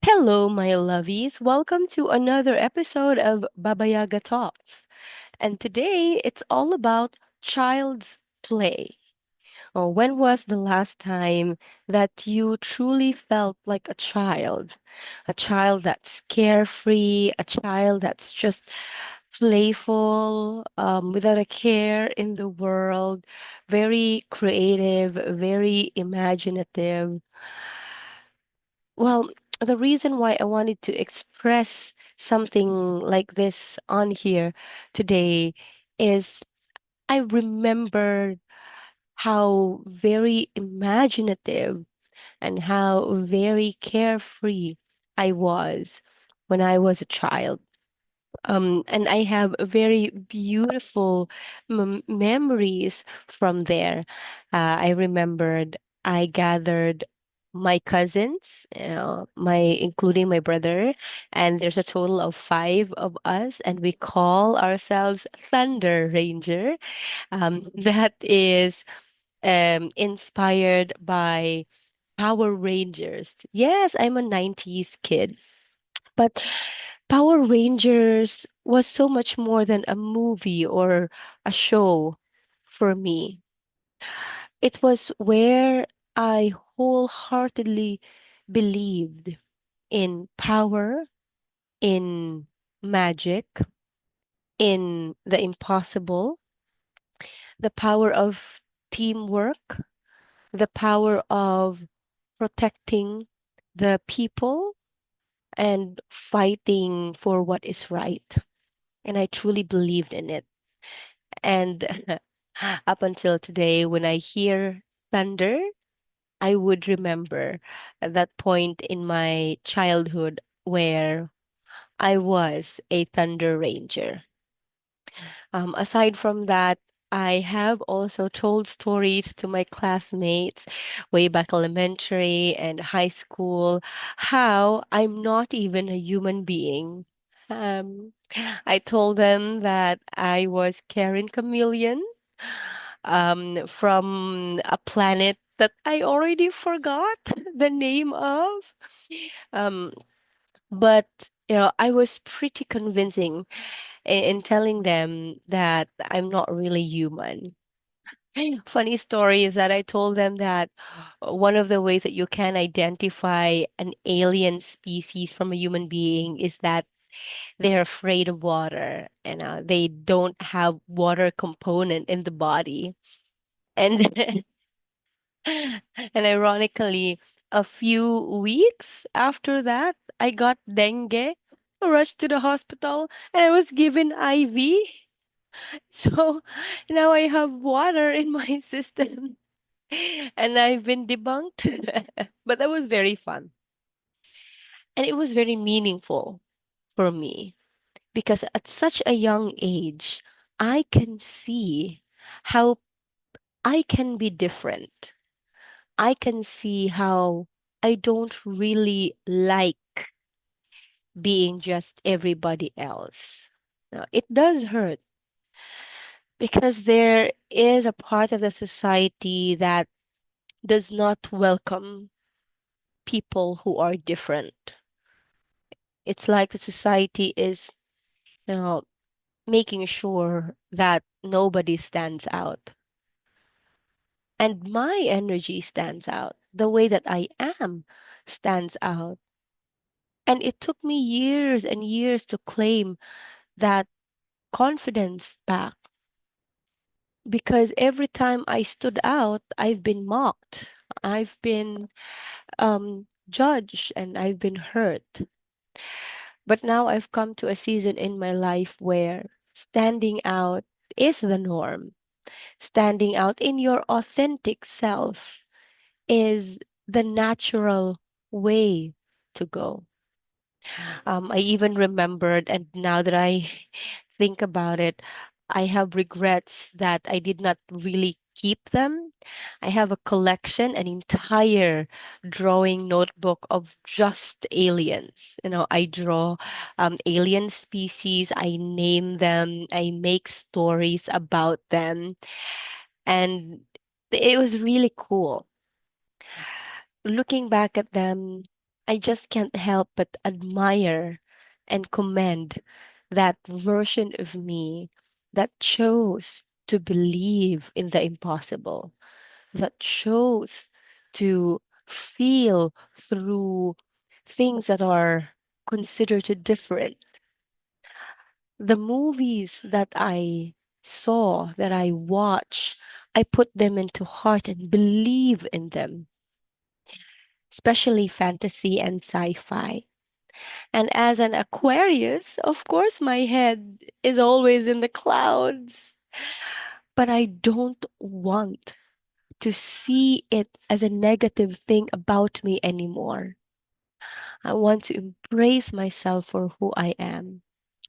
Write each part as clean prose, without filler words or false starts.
Hello, my lovies. Welcome to another episode of Babayaga Talks. And today it's all about child's play. Or when was the last time that you truly felt like a child? A child that's carefree, a child that's just playful, without a care in the world, very creative, very imaginative. Well, the reason why I wanted to express something like this on here today is I remembered how very imaginative and how very carefree I was when I was a child. And I have very beautiful memories from there. I remembered I gathered my cousins, including my brother, and there's a total of five of us, and we call ourselves Thunder Ranger. That is inspired by Power Rangers. Yes, I'm a 90s kid. But Power Rangers was so much more than a movie or a show for me. It was where I wholeheartedly believed in power, in magic, in the impossible, the power of teamwork, the power of protecting the people and fighting for what is right. And I truly believed in it. And up until today, when I hear thunder, I would remember that point in my childhood where I was a Thunder Ranger. Aside from that, I have also told stories to my classmates way back elementary and high school how I'm not even a human being. Um, I told them that I was Karen Chameleon from a planet that I already forgot the name of. Um, but I was pretty convincing in telling them that I'm not really human. Funny story is that I told them that one of the ways that you can identify an alien species from a human being is that they're afraid of water and they don't have water component in the body. And and ironically, a few weeks after that, I got dengue, rushed to the hospital, and I was given IV. So now I have water in my system and I've been debunked. But that was very fun. And it was very meaningful for me because at such a young age, I can see how I can be different. I can see how I don't really like being just everybody else. Now, it does hurt because there is a part of the society that does not welcome people who are different. It's like the society is, you know, making sure that nobody stands out. And my energy stands out. The way that I am stands out. And it took me years and years to claim that confidence back because every time I stood out, I've been mocked. I've been judged and I've been hurt. But now I've come to a season in my life where standing out is the norm. Standing out in your authentic self is the natural way to go. I even remembered, and now that I think about it, I have regrets that I did not really keep them. I have a collection, an entire drawing notebook of just aliens. I draw alien species, I name them, I make stories about them, and it was really cool. Looking back at them, I just can't help but admire and commend that version of me that chose to believe in the impossible, that chose to feel through things that are considered different. The movies that I saw, that I watch, I put them into heart and believe in them, especially fantasy and sci-fi. And as an Aquarius, of course, my head is always in the clouds. But I don't want to see it as a negative thing about me anymore. I want to embrace myself for who I am.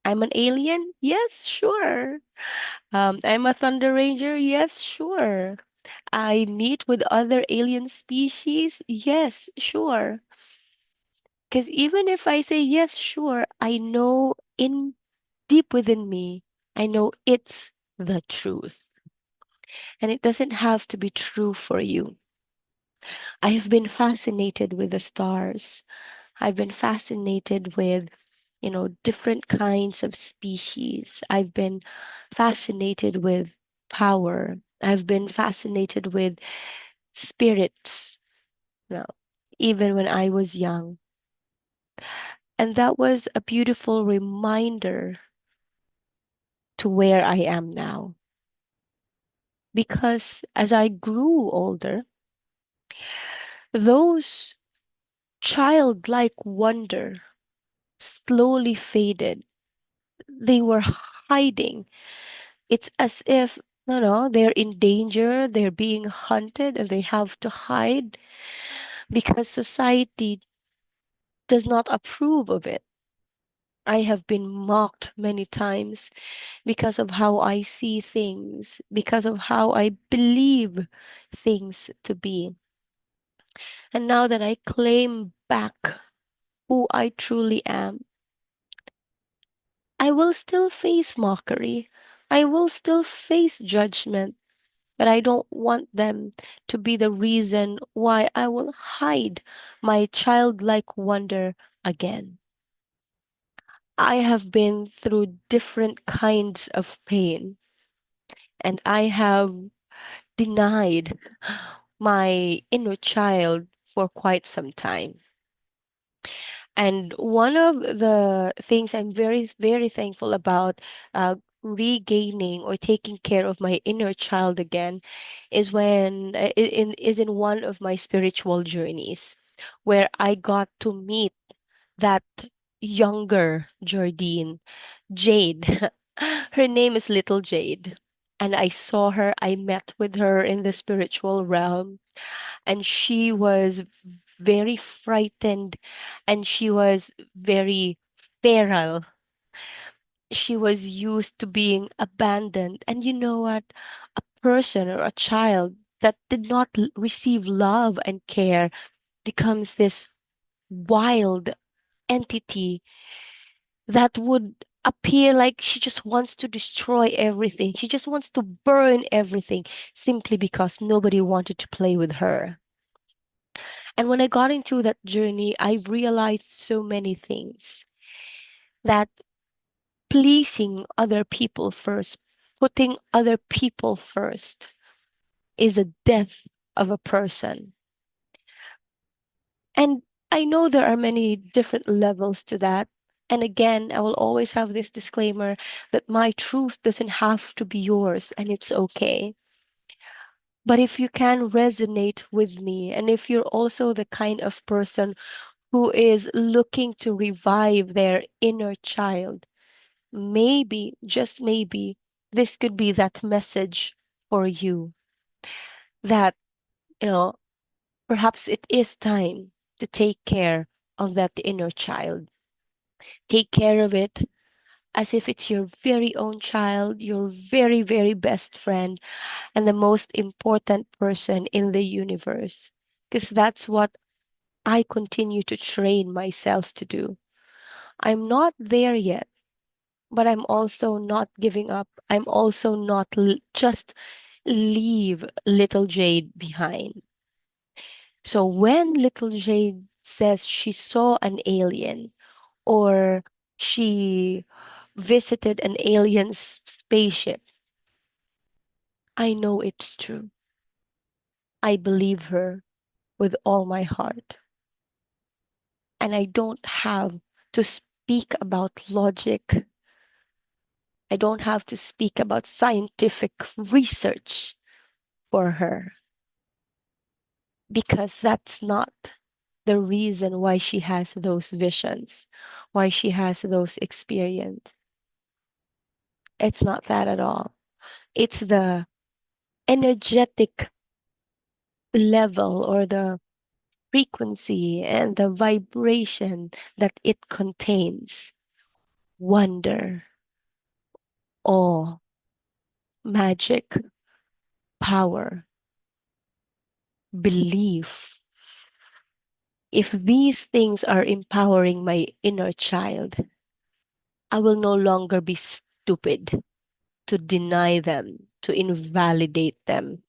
I'm an alien? Yes, sure. I'm a Thunder Ranger? Yes, sure. I meet with other alien species? Yes, sure. Because even if I say yes, sure, I know in deep within me, I know it's the truth. And it doesn't have to be true for you. I have been fascinated with the stars. I've been fascinated with, different kinds of species. I've been fascinated with power. I've been fascinated with spirits, you know, even when I was young. And that was a beautiful reminder to where I am now. Because as I grew older, those childlike wonder slowly faded. They were hiding. It's as if, they're in danger, they're being hunted, and they have to hide because society does not approve of it. I have been mocked many times because of how I see things, because of how I believe things to be. And now that I claim back who I truly am, I will still face mockery. I will still face judgment, but I don't want them to be the reason why I will hide my childlike wonder again. I have been through different kinds of pain, and I have denied my inner child for quite some time. And one of the things I'm very, very thankful about regaining or taking care of my inner child again is when in one of my spiritual journeys where I got to meet that younger Jardine, Jade. Her name is Little Jade. And I saw her, I met with her in the spiritual realm, and she was very frightened and she was very feral. She was used to being abandoned. And you know what? A person or a child that did not receive love and care becomes this wild entity that would appear like she just wants to destroy everything. She just wants to burn everything simply because nobody wanted to play with her. And when I got into that journey, I realized so many things that pleasing other people first, putting other people first, is a death of a person. And I know there are many different levels to that. And again, I will always have this disclaimer that my truth doesn't have to be yours, and it's okay. But if you can resonate with me, and if you're also the kind of person who is looking to revive their inner child, maybe, just maybe, this could be that message for you that, you know, perhaps it is time to take care of that inner child. Take care of it as if it's your very own child, your very, very best friend, and the most important person in the universe. Because that's what I continue to train myself to do. I'm not there yet, but I'm also not giving up. I'm also not just leave little Jade behind. So when little Jade says she saw an alien or she visited an alien spaceship, I know it's true. I believe her with all my heart. And I don't have to speak about logic. I don't have to speak about scientific research for her because that's not the reason why she has those visions, why she has those experience. It's not that at all. It's the energetic level or the frequency and the vibration that it contains. Wonder, awe, magic, power, belief. If these things are empowering my inner child, I will no longer be stupid to deny them, to invalidate them,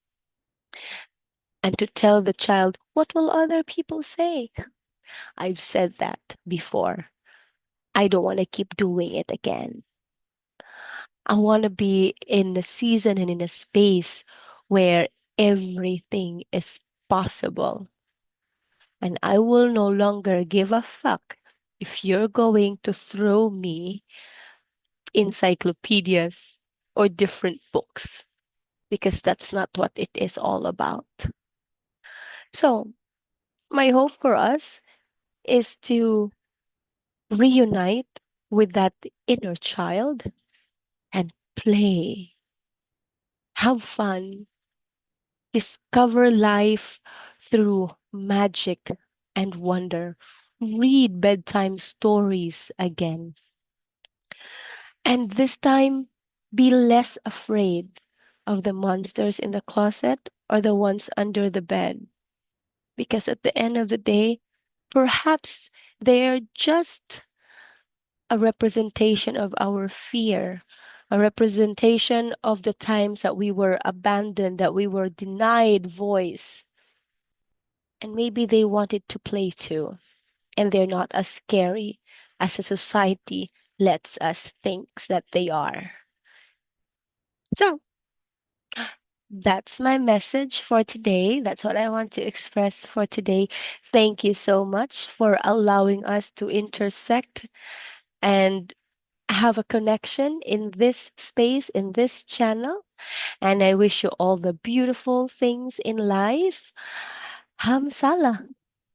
and to tell the child, what will other people say? I've said that before. I don't want to keep doing it again. I want to be in a season and in a space where everything is possible. And I will no longer give a fuck if you're going to throw me encyclopedias or different books, because that's not what it is all about. So, my hope for us is to reunite with that inner child and play, have fun, discover life through magic and wonder, read bedtime stories again, and this time be less afraid of the monsters in the closet or the ones under the bed. Because at the end of the day, perhaps they're just a representation of our fear, a representation of the times that we were abandoned, that we were denied voice. And maybe they wanted to play too, and they're not as scary as a society lets us think that they are. So, that's my message for today. That's what I want to express for today. Thank you so much for allowing us to intersect and have a connection in this space, in this channel. And I wish you all the beautiful things in life. Hamsala.